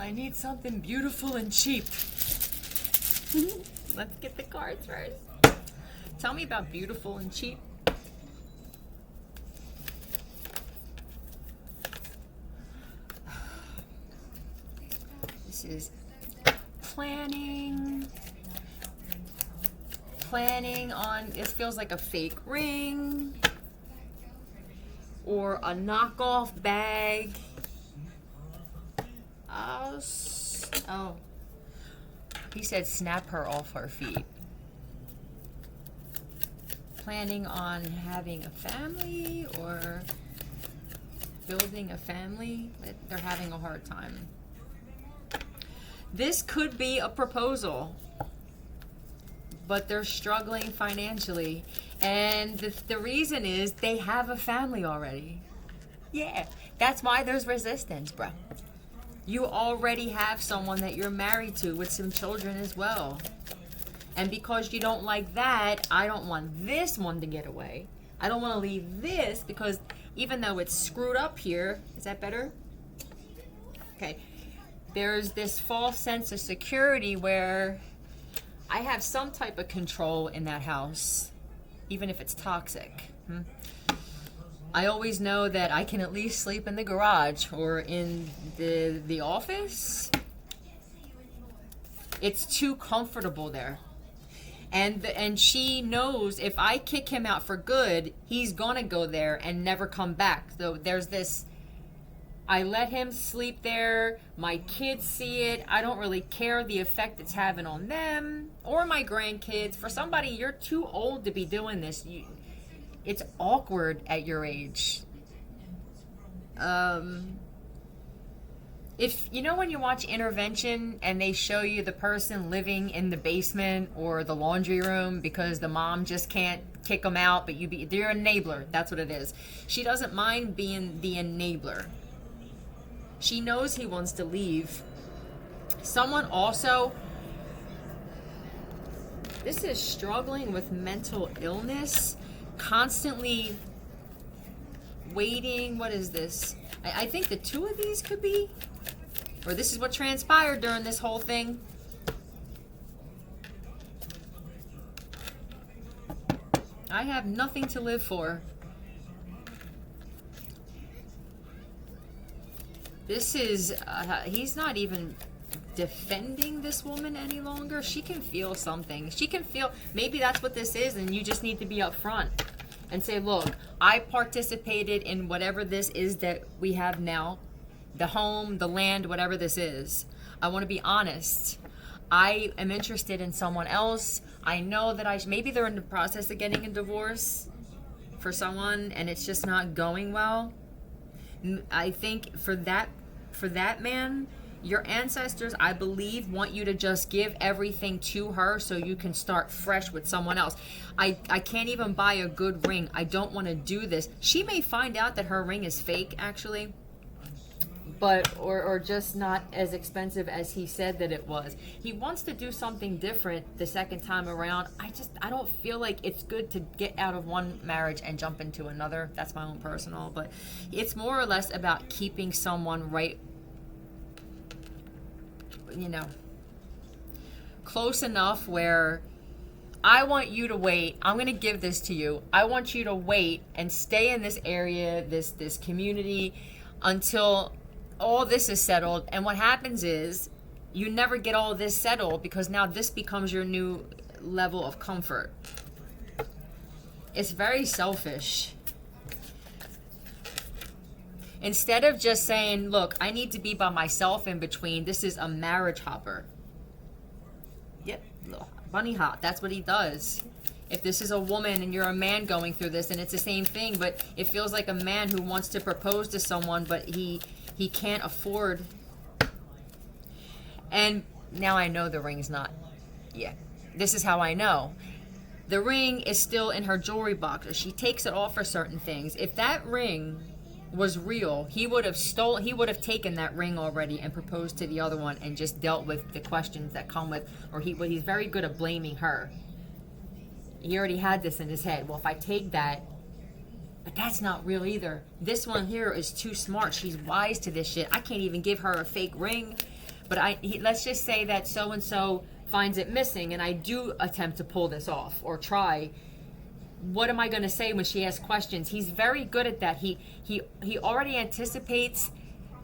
I need something beautiful and cheap. Let's get the cards first. Tell me about beautiful and cheap. This is planning on, it feels like a fake ring or a knockoff bag. Oh, he said snap her off her feet. Planning on having a family or building a family. They're having a hard time. This could be a proposal, but they're struggling financially. And the reason is they have a family already. Yeah, that's why there's resistance, bro. You already have someone that you're married to with some children as well. And because you don't like that, I don't want this one to get away. I don't want to leave this because even though it's screwed up here, is that better? Okay. There's this false sense of security where I have some type of control in that house, even if it's toxic. I always know that I can at least sleep in the garage or in the office. It's too comfortable there. And she knows if I kick him out for good, he's gonna go there and never come back. So there's this, I let him sleep there, my kids see it, I don't really care the effect it's having on them or my grandkids. For somebody, you're too old to be doing this. It's awkward at your age. If you know when you watch Intervention and they show you the person living in the basement or the laundry room because the mom just can't kick them out, but they're an enabler. That's what it is. She doesn't mind being the enabler. She knows he wants to leave. Someone also, this is struggling with mental illness, constantly waiting. What is this? I think the two of these could be, or this is what transpired during this whole thing. I have nothing to live for. This is, he's not even defending this woman any longer. She can feel something. She can feel, maybe that's what this is, and you just need to be upfront and say, look, I participated in whatever this is that we have now, the home, the land, whatever this is. I want to be honest. I am interested in someone else. I know that maybe they're in the process of getting a divorce for someone and it's just not going well. I think for that man, your ancestors, I believe, want you to just give everything to her so you can start fresh with someone else. I can't even buy a good ring. I don't want to do this. She may find out that her ring is fake, actually, but or just not as expensive as he said that it was. He wants to do something different the second time around. I don't feel like it's good to get out of one marriage and jump into another. That's my own personal, but it's more or less about keeping someone right, close enough where I want you to wait. I'm going to give this to you. I want you to wait and stay in this area, this community, until all this is settled. And what happens is you never get all this settled because now this becomes your new level of comfort. It's very selfish. Instead of just saying, look, I need to be by myself in between, this is a marriage hopper. Yep, bunny hop, that's what he does. If this is a woman and you're a man going through this, and it's the same thing, but it feels like a man who wants to propose to someone, but he can't afford. And now I know the ring's not. Yeah, this is how I know. The ring is still in her jewelry box. She takes it off for certain things. If that ring was real, he would have taken that ring already and proposed to the other one and just dealt with the questions that come with, or he's very good at blaming her. He already had this in his head. Well, if I take that, but that's not real either. This one here is too smart. She's wise to this shit. I can't even give her a fake ring. but let's just say that so and so finds it missing, and I do attempt to pull this off or try. What am I going to say when she asks questions? He's very good at that. He already anticipates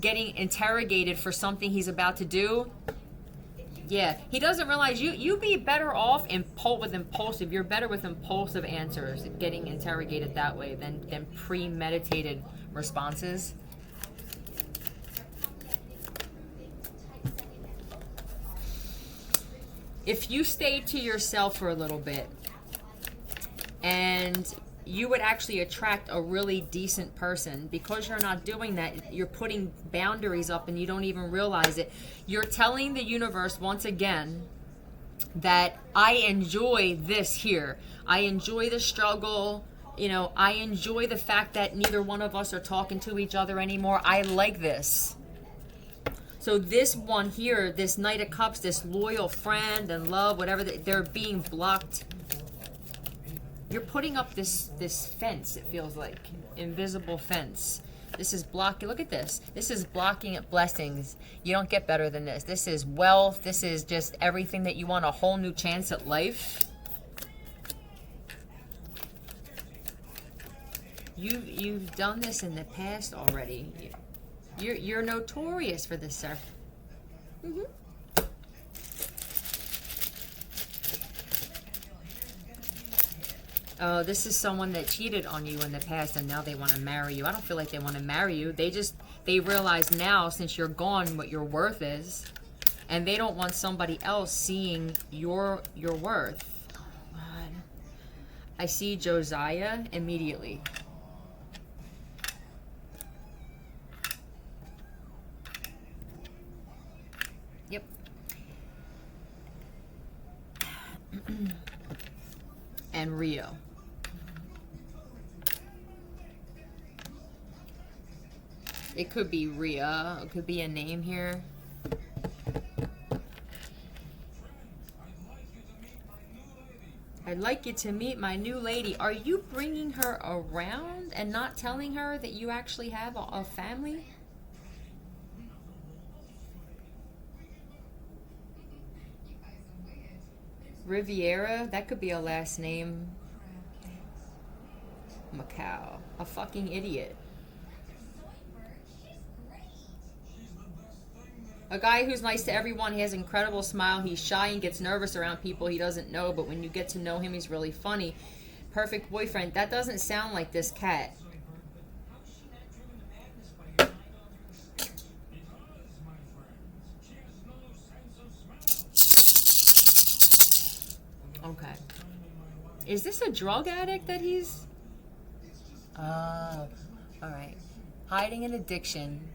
getting interrogated for something he's about to do. Yeah, he doesn't realize you be better off with impulsive. You're better with impulsive answers, getting interrogated that way than premeditated responses. If you stayed to yourself for a little bit, and you would actually attract a really decent person. Because you're not doing that, you're putting boundaries up and you don't even realize it. You're telling the universe once again that I enjoy this here. I enjoy the struggle. You know, I enjoy the fact that neither one of us are talking to each other anymore. I like this. So this one here, this Knight of Cups, this loyal friend and love, whatever, they're being blocked. You're putting up this fence, it feels like. Invisible fence. This is blocking. Look at this. This is blocking at blessings. You don't get better than this. This is wealth. This is just everything that you want, a whole new chance at life. You've done this in the past already. You're notorious for this, sir. Mm-hmm. Oh, this is someone that cheated on you in the past and now they want to marry you. I don't feel like they want to marry you. They realize now, since you're gone, what your worth is. And they don't want somebody else seeing your worth. Oh, God. I see Josiah immediately. Yep. And Rio. It could be Rhea. It could be a name here. I'd like you to meet my new lady. Are you bringing her around and not telling her that you actually have a family? Riviera, that could be a last name. Macau, a fucking idiot. A guy who's nice to everyone. He has an incredible smile. He's shy and gets nervous around people he doesn't know, but when you get to know him, he's really funny. Perfect boyfriend. That doesn't sound like this cat. Okay. Is this a drug addict that he's... Oh, alright. Hiding an addiction.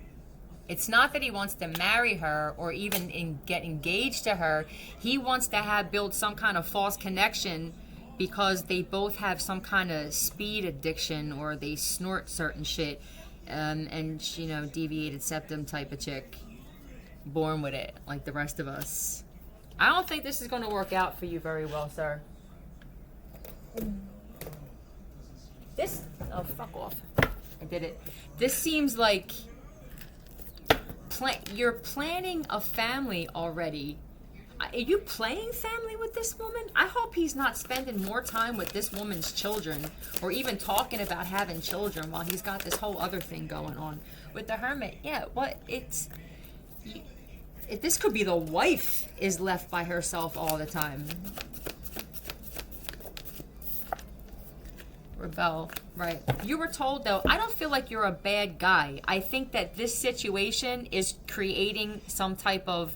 It's not that he wants to marry her or even get engaged to her. He wants to build some kind of false connection because they both have some kind of speed addiction or they snort certain shit. And, you know, deviated septum type of chick. Born with it, like the rest of us. I don't think this is going to work out for you very well, sir. This... Oh, fuck off. I did it. This seems like... You're planning a family already. Are you playing family with this woman? I hope he's not spending more time with this woman's children or even talking about having children while he's got this whole other thing going on with the hermit. Yeah, this could be the wife is left by herself all the time. Rebel, right. You were told, though, I don't feel like you're a bad guy. I think that this situation is creating some type of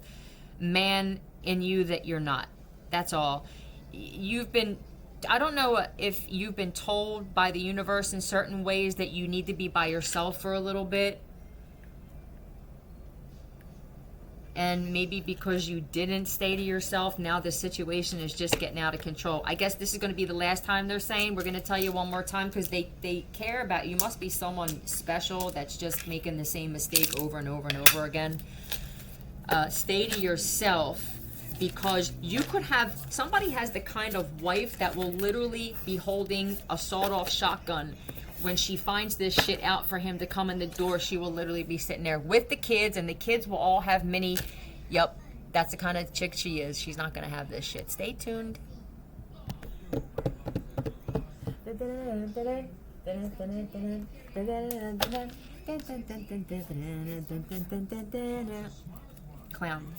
man in you that you're not. That's all. I don't know if you've been told by the universe in certain ways that you need to be by yourself for a little bit. And maybe because you didn't stay to yourself, now the situation is just getting out of control. I guess this is going to be the last time they're saying. We're going to tell you one more time because they care about you. You must be someone special that's just making the same mistake over and over and over again. Stay to yourself because you could have... Somebody has the kind of wife that will literally be holding a sawed-off shotgun. When she finds this shit out for him to come in the door, she will literally be sitting there with the kids, and the kids will all have mini Yep, that's the kind of chick she is. She's not gonna have this shit. Stay tuned. Clown.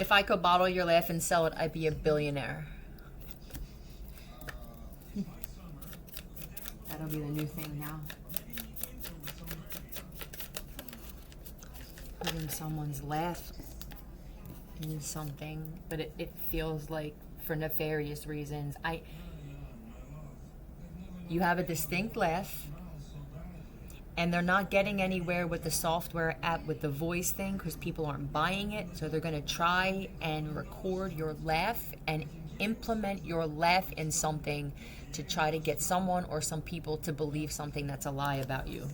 If I could bottle your laugh and sell it, I'd be a billionaire. That'll be the new thing now. Putting someone's laugh in something, but it feels like for nefarious reasons. You have a distinct laugh, and they're not getting anywhere with the software app with the voice thing because people aren't buying it. So they're going to try and record your laugh and implement your laugh in something to try to get someone or some people to believe something that's a lie about you.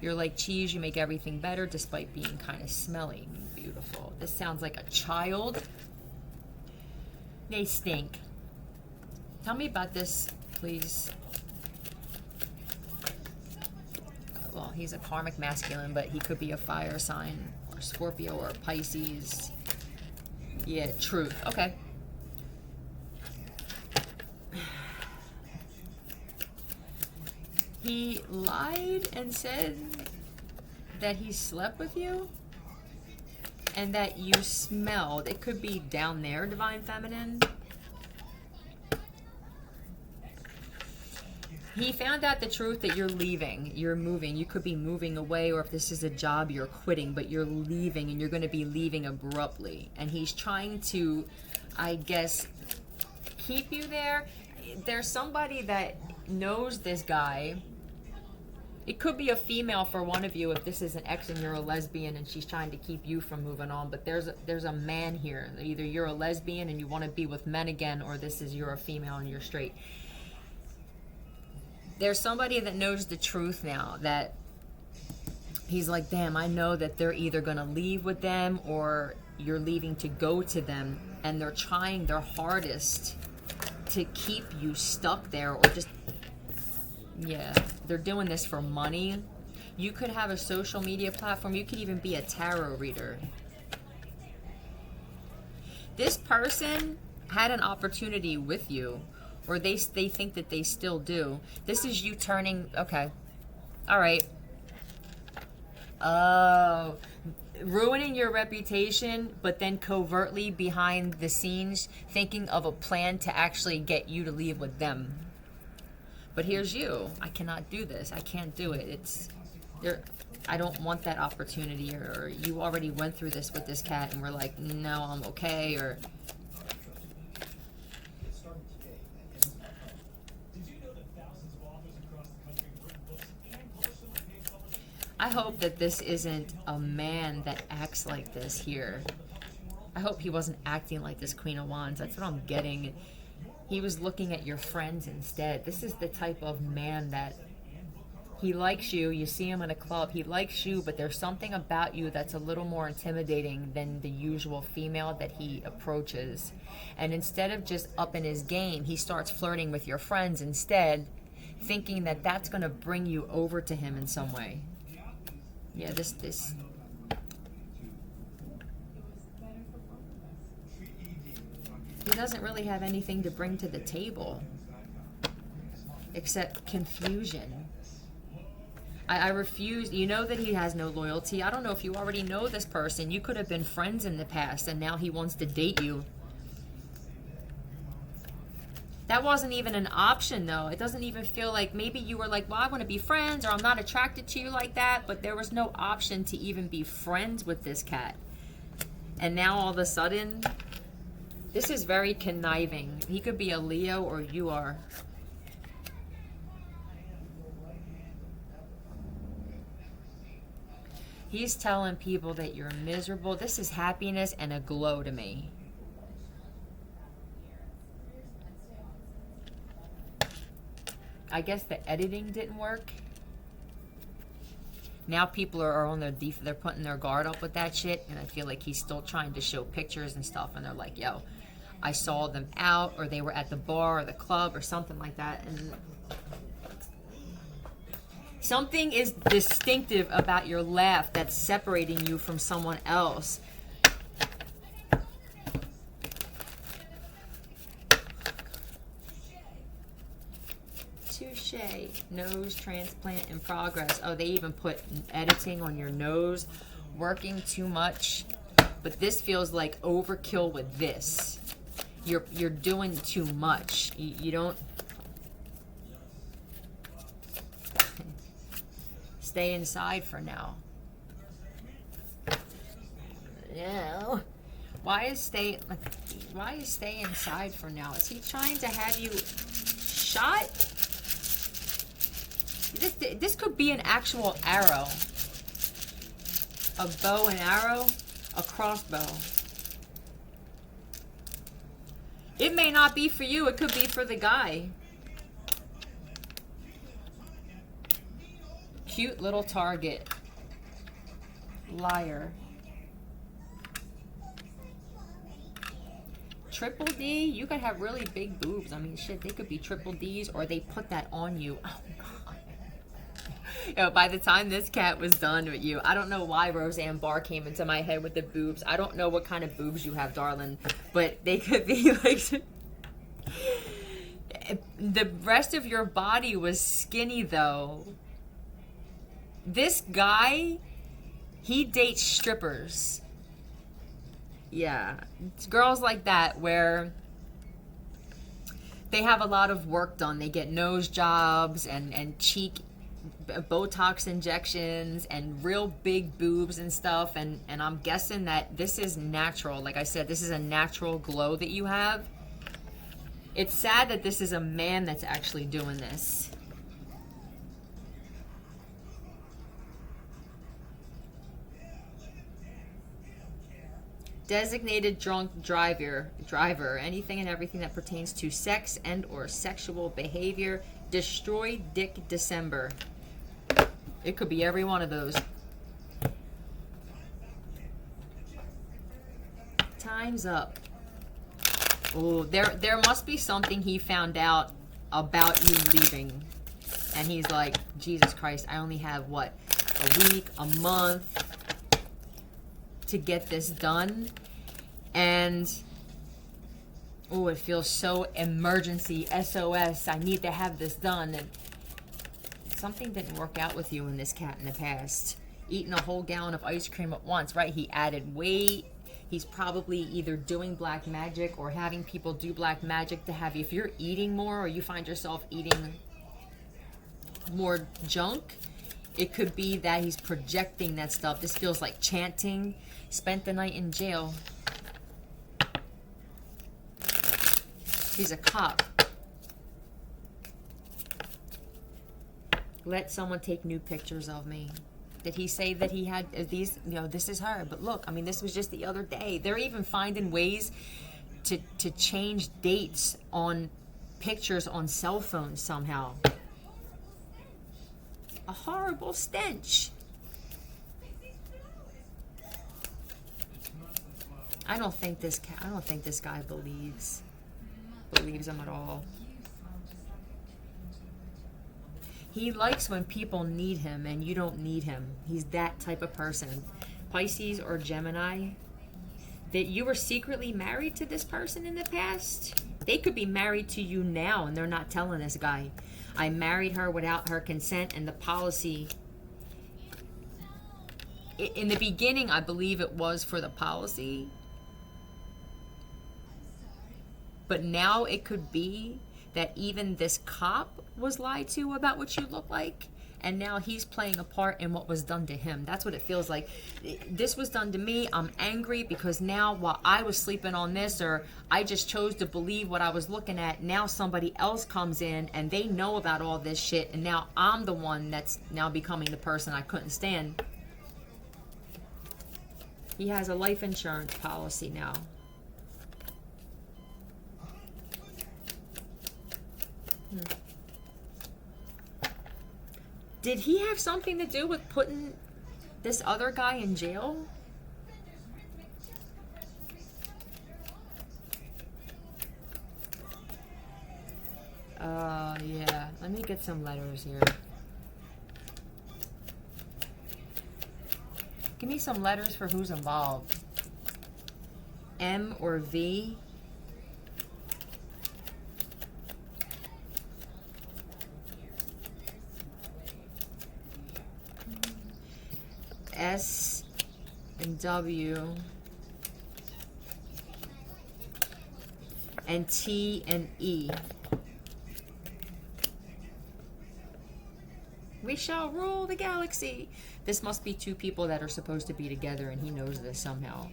You're like cheese, you make everything better despite being kind of smelly. Beautiful. This sounds like a child. They stink. Tell me about this, please. Well, he's a karmic masculine, but he could be a fire sign, or Scorpio, or Pisces. Yeah, truth. Okay. He lied and said that he slept with you and that you smelled. It could be down there, Divine Feminine. He found out the truth that you're leaving, you're moving. You could be moving away, or if this is a job, you're quitting, but you're leaving, and you're going to be leaving abruptly. And he's trying to, I guess, keep you there. There's somebody that knows this guy. It could be a female for one of you if this is an ex and you're a lesbian and she's trying to keep you from moving on. But there's a man here. Either you're a lesbian and you want to be with men again, or this is you're a female and you're straight. There's somebody that knows the truth now, that he's like, damn, I know that they're either going to leave with them or you're leaving to go to them, and they're trying their hardest to keep you stuck there, or just, yeah, they're doing this for money. You could have a social media platform. You could even be a tarot reader. This person had an opportunity with you, or they think that they still do. This is you turning, okay, all right. Oh, ruining your reputation, but then covertly behind the scenes thinking of a plan to actually get you to leave with them. But here's you. I cannot do this. I can't do it. It's there. I don't want that opportunity. Or you already went through this with this cat and we're like, no, I'm okay. Or I hope that this isn't a man that acts like this here. I hope he wasn't acting like this Queen of Wands. That's what I'm getting. He was looking at your friends instead. This is the type of man that he likes you. You see him in a club. He likes you, but there's something about you that's a little more intimidating than the usual female that he approaches. And instead of just upping his game, he starts flirting with your friends instead, thinking that that's going to bring you over to him in some way. Yeah, this. He doesn't really have anything to bring to the table except confusion. I refuse. You know that he has no loyalty. I don't know if you already know this person. You could have been friends in the past and now he wants to date you. That wasn't even an option, though. It doesn't even feel like, maybe you were like, well, I want to be friends, or I'm not attracted to you like that, but there was no option to even be friends with this cat. And now all of a sudden, this is very conniving. He could be a Leo, or you are. He's telling people that you're miserable. This is happiness and a glow to me. I guess the editing didn't work. Now people are on their they're putting their guard up with that shit, and I feel like he's still trying to show pictures and stuff, and they're like, yo, I saw them out, or they were at the bar or the club or something like that. And Something is distinctive about your laugh that's separating you from someone else. Touche. Nose transplant in progress. Oh, they even put editing on your nose. Working too much. But this feels like overkill with this. You're doing too much. You don't... Stay inside for now. No. Why is stay inside for now? Is he trying to have you shot? This could be an actual arrow. A bow and arrow. A crossbow. It may not be for you. It could be for the guy. Cute little target. Liar. Triple D? You could have really big boobs. I mean, shit, they could be triple Ds or they put that on you. Oh, God. Yo, by the time this cat was done with you, I don't know why Roseanne Barr came into my head with the boobs. I don't know what kind of boobs you have, darling. But they could be like... The rest of your body was skinny, though. This guy, he dates strippers. Yeah. It's girls like that where they have a lot of work done. They get nose jobs and cheek Botox injections and real big boobs and stuff. And I'm guessing that this is natural. Like I said, this is a natural glow that you have. It's sad that this is a man that's actually doing this. Designated drunk driver, anything and everything that pertains to sex and or sexual behavior. Destroy Dick December. It could be every one of those. Time's up. Oh, there must be something he found out about you leaving. And he's like, Jesus Christ, I only have, what, a week, a month to get this done. And oh, it feels so emergency, SOS, I need to have this done. And something didn't work out with you and this cat in the past. Eating a whole gallon of ice cream at once, right? He added weight. He's probably either doing black magic or having people do black magic to have you. If you're eating more or you find yourself eating more junk, it could be that he's projecting that stuff. This feels like chanting. Spent the night in jail. He's a cop. Let someone take new pictures of me. Did he say that he had these, you know, this is her, but look, I mean, this was just the other day. They're even finding ways to change dates on pictures on cell phones somehow. A horrible stench. I don't think this guy believes him at all. He likes when people need him and you don't need him. He's that type of person. Pisces or Gemini, that you were secretly married to this person in the past. They could be married to you now and they're not telling this guy. I married her without her consent, and the policy... In the beginning, I believe it was for the policy. But now it could be that even this cop was lied to about what you look like, and now he's playing a part in what was done to him. That's what it feels like. This was done to me. I'm angry because now while I was sleeping on this, or I just chose to believe what I was looking at, now somebody else comes in and they know about all this shit, and now I'm the one that's now becoming the person I couldn't stand. He has a life insurance policy now. Did he have something to do with putting this other guy in jail? Yeah. Let me get some letters here. Give me some letters for who's involved. M or V. S and W. And T and E. We shall rule the galaxy. This must be two people that are supposed to be together, and he knows this somehow.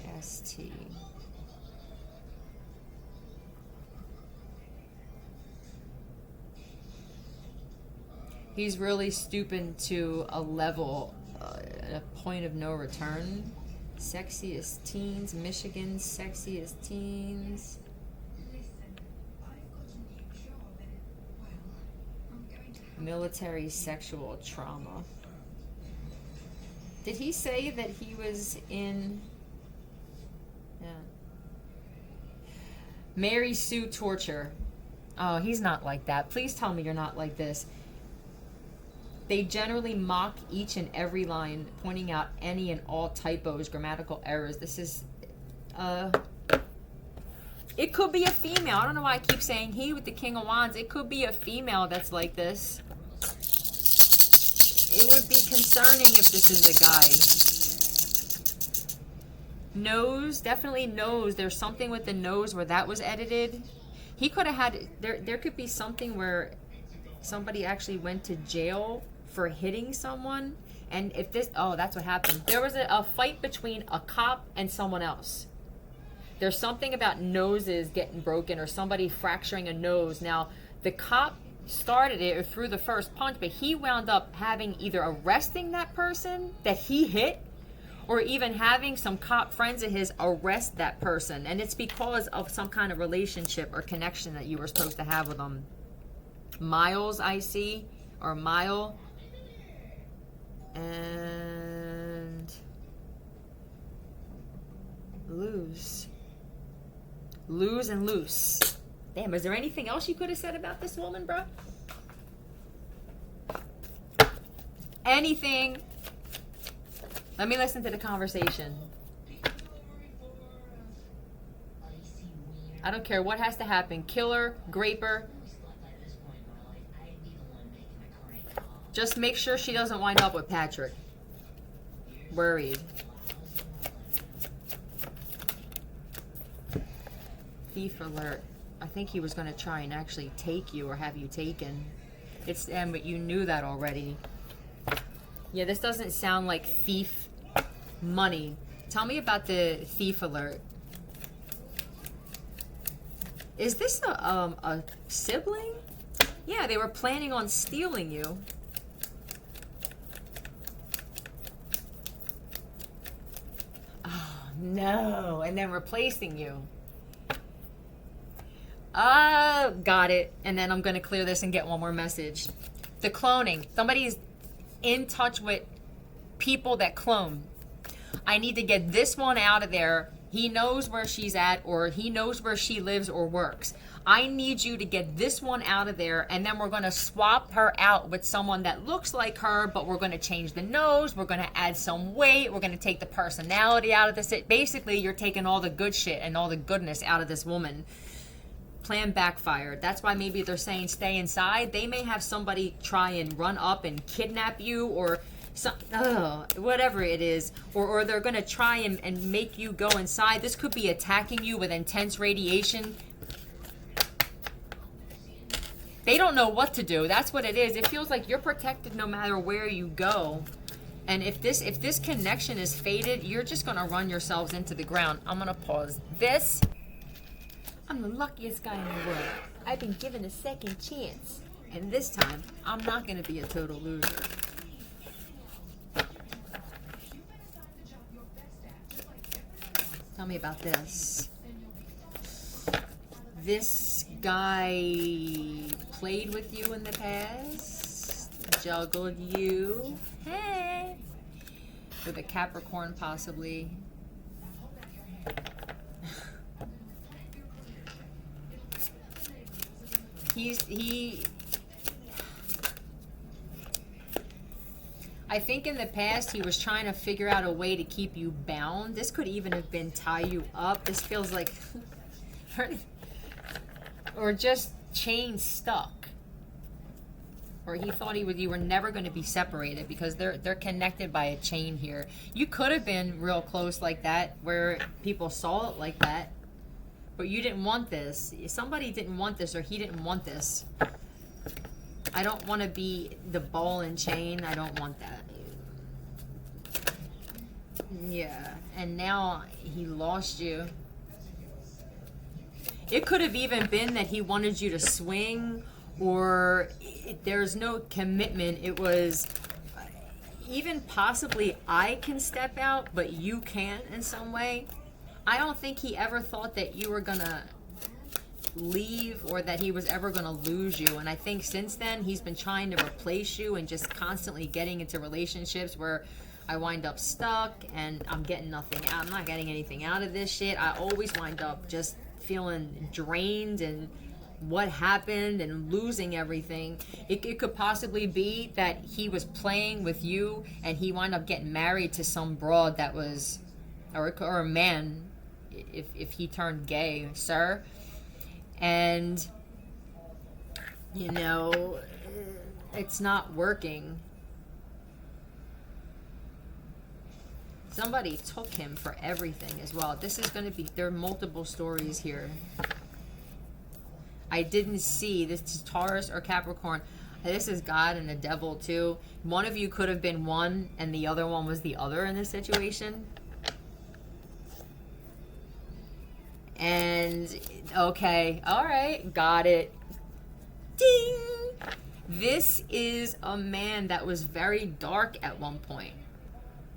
NST. He's really stooping to a level, a point of no return. Sexiest teens, Michigan's sexiest teens. Military sexual trauma. Did he say that he was in... Yeah. Mary Sue torture. Oh, he's not like that. Please tell me you're not like this. They generally mock each and every line, pointing out any and all typos, grammatical errors. This is... It could be a female. I don't know why I keep saying he with the King of Wands. It could be a female that's like this. It would be concerning if this is a guy. Nose, definitely nose. There's something with the nose where that was edited. He could have had... There could be something where somebody actually went to jail for hitting someone. And if this... Oh, that's what happened. There was a fight between a cop and someone else. There's something about noses getting broken or somebody fracturing a nose. Now, the cop started it or threw the first punch, but he wound up having either arresting that person that he hit or even having some cop friends of his arrest that person. And it's because of some kind of relationship or connection that you were supposed to have with them. Miles, I see, or Mile. And lose. Lose and loose. Damn, is there anything else you could have said about this woman, bro? Anything? Let me listen to the conversation. I don't care what has to happen. Killer, graper. Just make sure she doesn't wind up with Patrick. Worried. Thief alert. I think he was going to try and actually take you or have you taken. It's them, but you knew that already. Yeah, this doesn't sound like thief money. Tell me about the thief alert. Is this a sibling? Yeah, they were planning on stealing you. Oh, no. And then replacing you. Got it. And then I'm going to clear this and get one more message. The cloning. Somebody's in touch with people that clone. I need to get this one out of there. He knows where she's at, or he knows where she lives or works. I need you to get this one out of there, and then we're going to swap her out with someone that looks like her, but we're going to change the nose. We're going to add some weight. We're going to take the personality out of this. Basically, you're taking all the good shit and all the goodness out of this woman. Plan backfired. That's why maybe they're saying stay inside. They may have somebody try and run up and kidnap you, or whatever it is, or they're going to try and make you go inside. This could be attacking you with intense radiation. They don't know what to do. That's what it is. It feels like you're protected no matter where you go. And if this connection is faded, you're just going to run yourselves into the ground. I'm going to pause this. I'm the luckiest guy in the world. I've been given a second chance. And this time, I'm not going to be a total loser. Tell me about this. This guy played with you in the past, juggled you, hey, with a Capricorn possibly. I think in the past he was trying to figure out a way to keep you bound. This could even have been tie you up. This feels like, or just chain stuck. Or he thought you were never going to be separated because they're connected by a chain here. You could have been real close like that, where people saw it like that, but you didn't want this. Somebody didn't want this, or he didn't want this. I don't want to be the ball and chain. I don't want that. Yeah, and now he lost you. It could have even been that he wanted you to swing, or there's no commitment. It was even possibly I can step out, but you can't in some way. I don't think he ever thought that you were gonna leave or that he was ever gonna lose you. And I think since then he's been trying to replace you and just constantly getting into relationships where I wind up stuck and I'm getting nothing out. I'm not getting anything out of this shit. I always wind up just feeling drained and what happened and losing everything. It could possibly be that he was playing with you and he wound up getting married to some broad that was, or a man, if he turned gay, sir. And, you know, it's not working. Somebody took him for everything as well. This is going to be, there are multiple stories here. I didn't see, this is Taurus or Capricorn. This is God and the devil too. One of you could have been one and the other one was the other in this situation. And, okay, all right, got it. Ding! This is a man that was very dark at one point.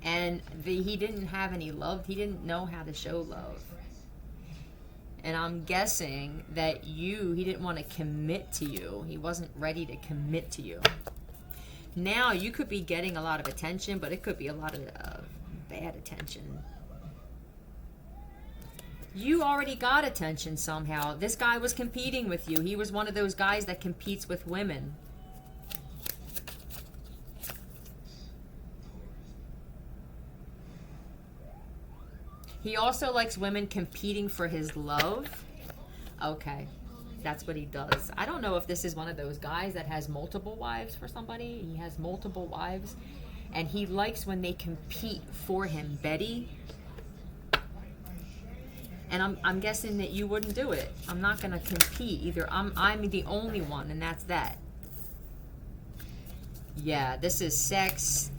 And he didn't have any love. He didn't know how to show love. And I'm guessing that he didn't want to commit to you. He wasn't ready to commit to you. Now, you could be getting a lot of attention, but it could be a lot of bad attention. You already got attention somehow. This guy was competing with you. He was one of those guys that competes with women. He also likes women competing for his love. Okay, that's what he does. I don't know if this is one of those guys that has multiple wives for somebody. He has multiple wives, and he likes when they compete for him. Betty. And I'm guessing that you wouldn't do it. I'm not gonna compete either. I'm the only one, and that's that. Yeah, this is sex.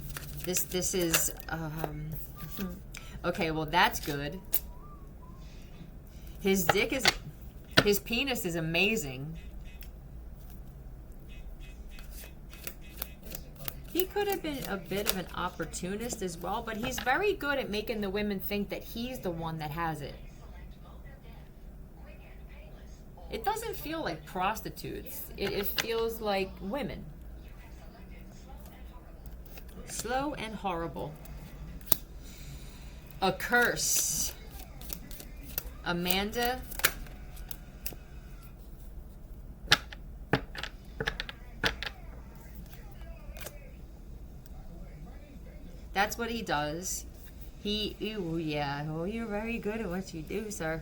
This is okay, well that's good. His penis is amazing. He could have been a bit of an opportunist as well, but he's very good at making the women think that he's the one that has it. It doesn't feel like prostitutes. It feels like women. Slow and horrible. A curse. Amanda. That's what he does. You're very good at what you do, sir.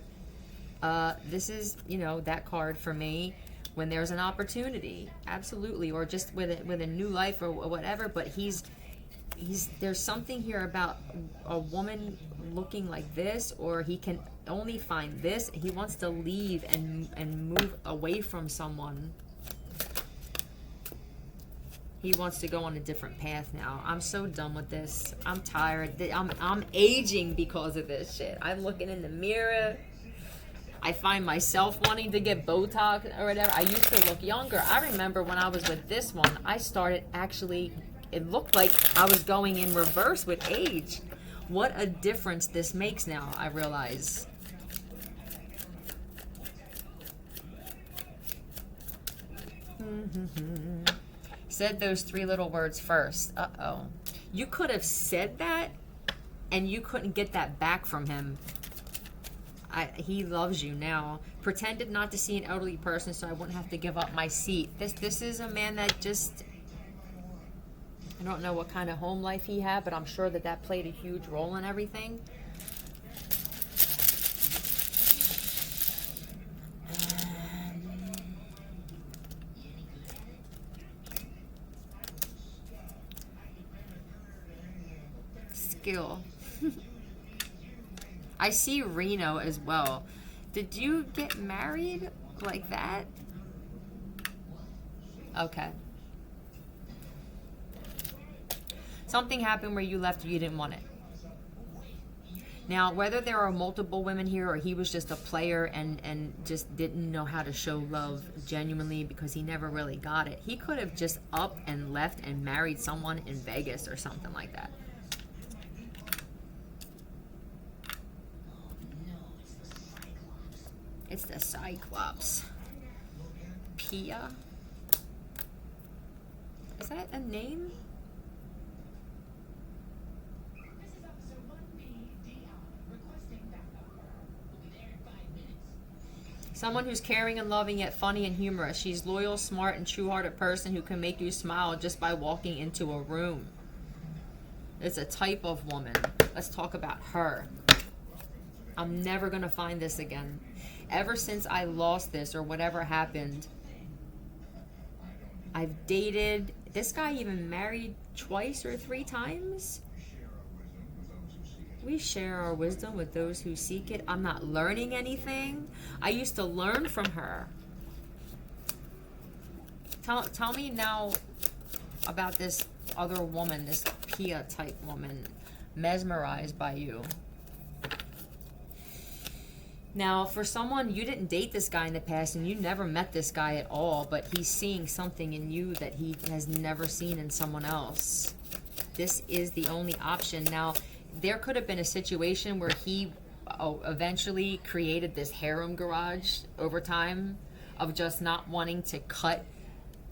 This is, that card for me when there's an opportunity. Absolutely. Or just with a new life or whatever, but there's something here about a woman looking like this, or he can only find this. He wants to leave and move away from someone. He wants to go on a different path now. I'm so done with this. I'm tired. I'm aging because of this shit. I'm looking in the mirror. I find myself wanting to get Botox or whatever. I used to look younger. I remember when I was with this one, I started actually, it looked like I was going in reverse with age. What a difference this makes now, I realize. Said those 3 little words first. Uh-oh. You could have said that, and you couldn't get that back from him. He loves you now. Pretended not to see an elderly person so I wouldn't have to give up my seat. This is a man that just... I don't know what kind of home life he had, but I'm sure that that played a huge role in everything. Skill. I see Reno as well. Did you get married like that? Okay. Something happened where you left or you didn't want it. Now, whether there are multiple women here or he was just a player and just didn't know how to show love genuinely because he never really got it, he could have just up and left and married someone in Vegas or something like that. It's the Cyclops. Pia? Is that a name? Someone who's caring and loving yet funny and humorous. She's loyal, smart, and true-hearted person who can make you smile just by walking into a room. It's a type of woman. Let's talk about her. I'm never going to find this again. Ever since I lost this or whatever happened, I've dated... This guy even married twice or 3 times? We share our wisdom with those who seek it. I'm not learning anything. I used to learn from her. Tell me now about this other woman, this Pia type woman, mesmerized by you. Now, for someone, you didn't date this guy in the past and you never met this guy at all, but he's seeing something in you that he has never seen in someone else. This is the only option. Now, there could have been a situation where he eventually created this harem garage over time of just not wanting to cut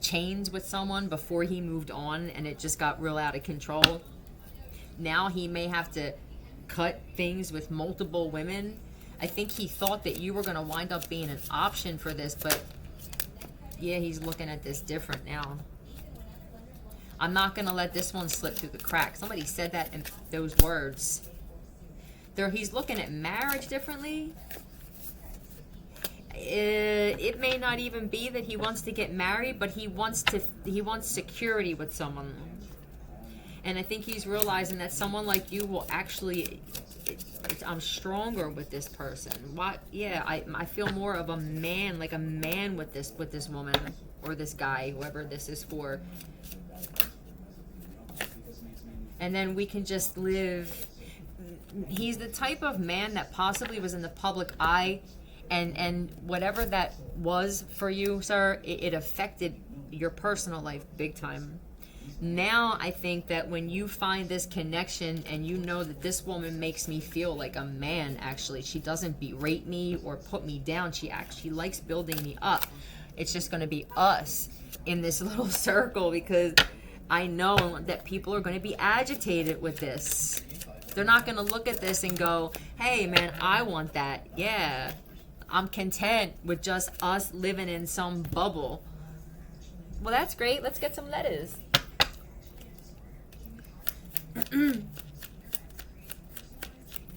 chains with someone before he moved on, and it just got real out of control. Now he may have to cut things with multiple women. I think he thought that you were going to wind up being an option for this, but yeah, he's looking at this different now. I'm not going to let this one slip through the cracks. Somebody said that in those words. He's looking at marriage differently. It may not even be that he wants to get married, but he wants security with someone. And I think he's realizing that someone like you will actually... I'm stronger with this person. Why? Yeah, I feel more of a man, like a man with this woman or this guy, whoever this is for. And then we can just live. He's the type of man that possibly was in the public eye, and whatever that was for you, sir, it affected your personal life big time. Now I think that when you find this connection and you know that this woman makes me feel like a man, actually, she doesn't berate me or put me down. She actually likes building me up. It's just going to be us in this little circle, because I know that people are going to be agitated with this. They're not going to look at this and go, hey, man, I want that. Yeah, I'm content with just us living in some bubble. Well, that's great. Let's get some letters.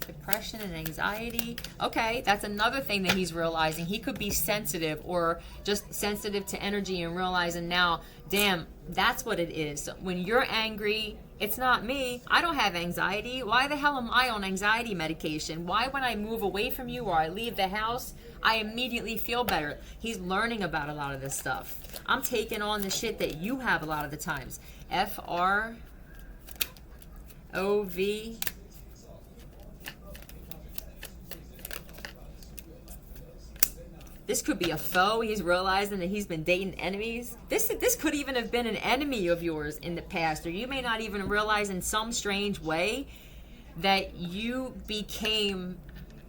Depression and anxiety. Okay, that's another thing that he's realizing. He could be sensitive or just sensitive to energy and realizing now, damn, that's what it is. So when you're angry, it's not me. I don't have anxiety. Why the hell am I on anxiety medication? Why when I move away from you or I leave the house, I immediately feel better? He's learning about a lot of this stuff. I'm taking on the shit that you have a lot of the times. FROV. This could be a foe. He's realizing that he's been dating enemies. This could even have been an enemy of yours in the past, or you may not even realize in some strange way that you became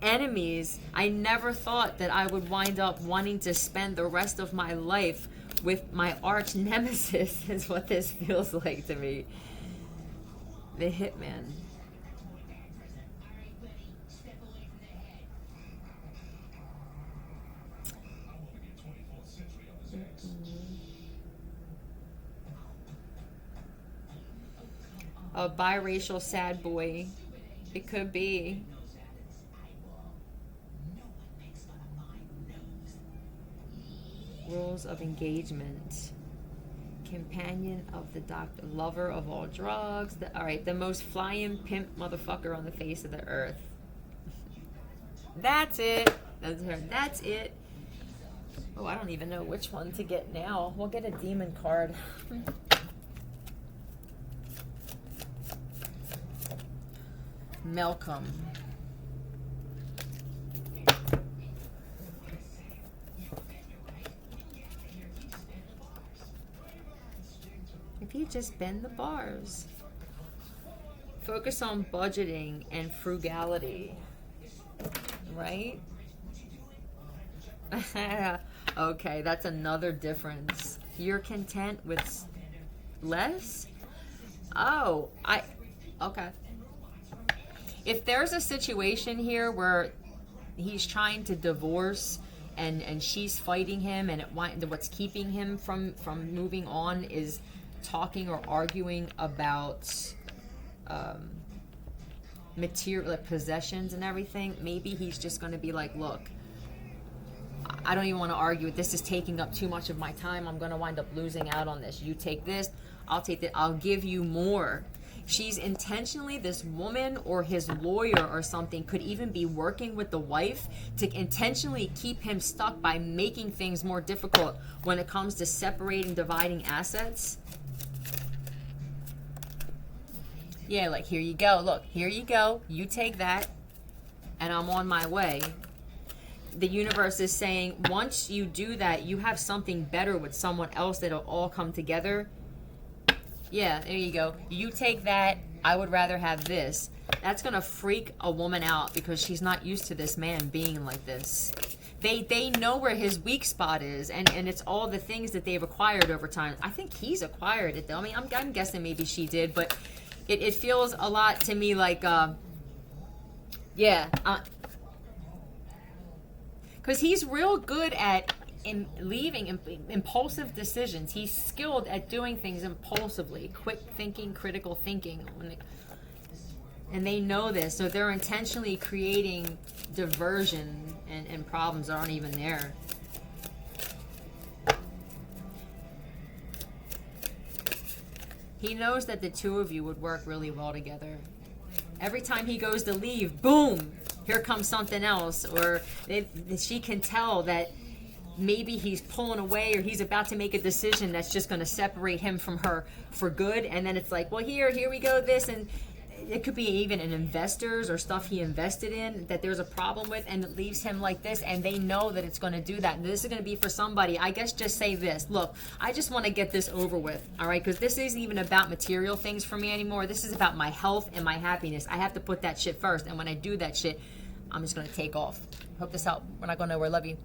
enemies. I never thought that I would wind up wanting to spend the rest of my life with my arch nemesis, is what this feels like to me. The Hitman. A biracial sad boy. It could be. Rules of engagement. Companion of the doctor. Lover of all drugs. Alright, the most flying pimp motherfucker on the face of the earth. That's it. That's her. That's it. Oh, I don't even know which one to get now. We'll get a demon card. Malcolm. If you just bend the bars. Focus on budgeting and frugality. Right? Okay, that's another difference. You're content with less? Oh, okay. If there's a situation here where he's trying to divorce and she's fighting him, and what's keeping him from moving on is talking or arguing about material, like possessions and everything, maybe he's just going to be like, look, I don't even want to argue with this. Is taking up too much of my time. I'm going to wind up losing out on this. You take this, I'll take that. I'll give you more. She's intentionally, this woman or his lawyer or something could even be working with the wife to intentionally keep him stuck by making things more difficult when it comes to separating, dividing assets. Yeah, like, here you go. Look, here you go. You take that, and I'm on my way. The universe is saying, once you do that, you have something better with someone else that'll all come together. Yeah, there you go. You take that. I would rather have this. That's going to freak a woman out because she's not used to this man being like this. They know where his weak spot is, and it's all the things that they've acquired over time. I think he's acquired it, though. I mean, I'm guessing maybe she did, but it feels a lot to me like, because he's real good at leaving impulsive decisions. He's skilled at doing things impulsively, quick thinking, critical thinking, and they know this, so they're intentionally creating diversion and problems that aren't even there. He knows that the two of you would work really well together. Every time he goes to leave, boom, here comes something else. Or she can tell that maybe he's pulling away or he's about to make a decision that's just going to separate him from her for good. And then it's like, well, here we go, this. And it could be even in investors or stuff he invested in that there's a problem with, and it leaves him like this, and they know that it's going to do that. And this is going to be for somebody. I guess just say this. Look, I just want to get this over with, all right? Because this isn't even about material things for me anymore. This is about my health and my happiness. I have to put that shit first. And when I do that shit, I'm just going to take off. Hope this helped. We're not going nowhere. Love you.